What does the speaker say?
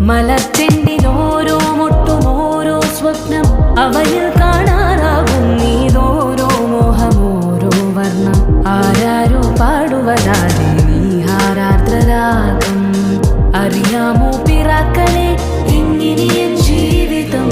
മലർച്ചെണ്ടിലോരോ മുട്ടും ഓരോ സ്വപ്നം അവയിൽ കാണാറാകും നീതോരോ മോഹമോരോ വർണ്ണം ആരാരോ പാടുവതാതെ നീഹാരാർദ്രരാഗം അറിയാമോ പിറാക്കളെ എങ്ങനെയൻ ജീവിതം